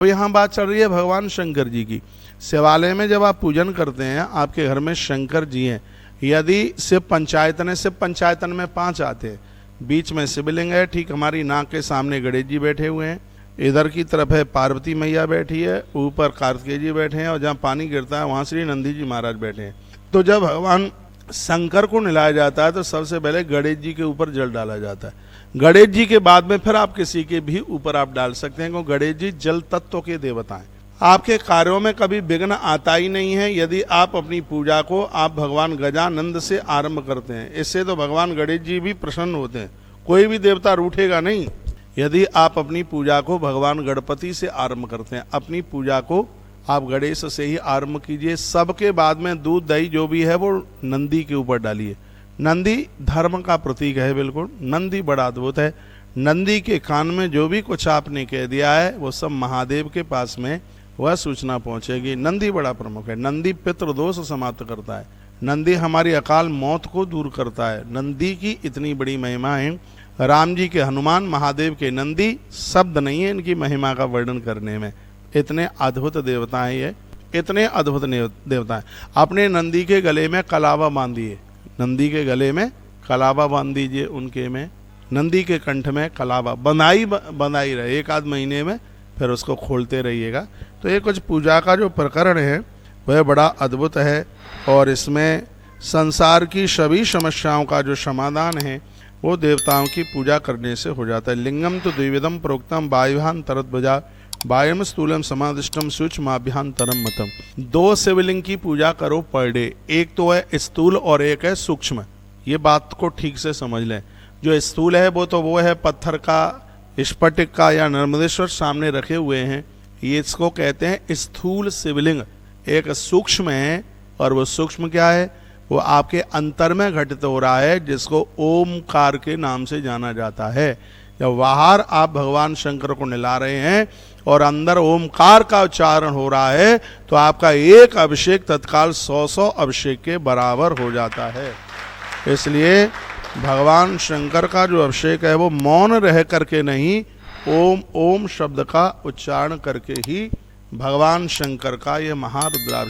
तो यहाँ बात चल रही है भगवान शंकर जी की। शिवालय में जब आप पूजन करते हैं, आपके घर में शंकर जी हैं। यदि शिव पंचायतन में 5 आते हैं। बीच में शिवलिंग है, ठीक हमारी नाक के सामने गणेश जी बैठे हुए हैं, इधर की तरफ है पार्वती मैया बैठी है, ऊपर कार्तिकेय जी बैठे हैं, और जहाँ पानी गिरता है वहाँ श्री नंदी जी महाराज बैठे हैं। तो जब भगवान शंकर को नहलाया जाता है तो सबसे पहले गणेश जी के ऊपर जल डाला जाता है। गणेश जी के बाद में फिर आप किसी के भी ऊपर आप डाल सकते हैं, क्योंकि गणेश जी जल तत्व के देवता हैं। आपके कार्यों में कभी विघ्न आता ही नहीं है यदि आप अपनी पूजा को आप भगवान गजानंद से आरंभ करते हैं। इससे तो भगवान गणेश जी भी प्रसन्न होते हैं, कोई भी देवता रूठेगा नहीं। यदि आप अपनी पूजा को भगवान गणपति से आरंभ करते हैं, अपनी पूजा को आप गणेश से ही आरंभ कीजिए। सबके बाद में दूध दही जो भी है वो नंदी के ऊपर डालिए। नंदी धर्म का प्रतीक है, बिल्कुल नंदी बड़ा अद्भुत है। नंदी के कान में जो भी कुछ आपने कह दिया है वो सब महादेव के पास में वह सूचना पहुंचेगी। नंदी बड़ा प्रमुख है। नंदी पितृदोष समाप्त करता है। नंदी हमारी अकाल मौत को दूर करता है। नंदी की इतनी बड़ी महिमा है। राम जी के हनुमान, महादेव के नंदी, शब्द नहीं है इनकी महिमा का वर्णन करने में। इतने अद्भुत देवता हैं ये, इतने अद्भुत देवता हैं। अपने नंदी के गले में कलावा बांधिए, नंदी के गले में कलावा बांध दीजिए। उनके में नंदी के कंठ में कलावा बंधाई रहे 1 आध महीने में, फिर उसको खोलते रहिएगा। तो ये कुछ पूजा का जो प्रकरण है वह बड़ा अद्भुत है, और इसमें संसार की सभी समस्याओं का जो समाधान है वो देवताओं की पूजा करने से हो जाता है। लिंगम तो द्विविधम प्रोक्तम वायुभान तरत भुजा वायम स्थूलम समादिष्टम सूक्ष्माभ्यांतरम मतम। 2 शिवलिंग की पूजा करो पर डे। एक तो है स्थूल और एक है सूक्ष्म। ये बात को ठीक से समझ लें। जो स्थूल है वो है पत्थर का, स्फटिक का या नर्मदेश्वर सामने रखे हुए हैं, ये इसको कहते हैं स्थूल शिवलिंग। एक सूक्ष्म है, और वो सूक्ष्म क्या है, वो आपके अंतर में घटित हो रहा है, जिसको ओमकार के नाम से जाना जाता है। जब बाहर आप भगवान शंकर को निला रहे हैं और अंदर ओमकार का उच्चारण हो रहा है, तो आपका एक अभिषेक तत्काल 100 अभिषेक के बराबर हो जाता है। इसलिए भगवान शंकर का जो अभिषेक है वो मौन रह करके नहीं, ओम ओम शब्द का उच्चारण करके ही भगवान शंकर का ये महारुद्राभिषेक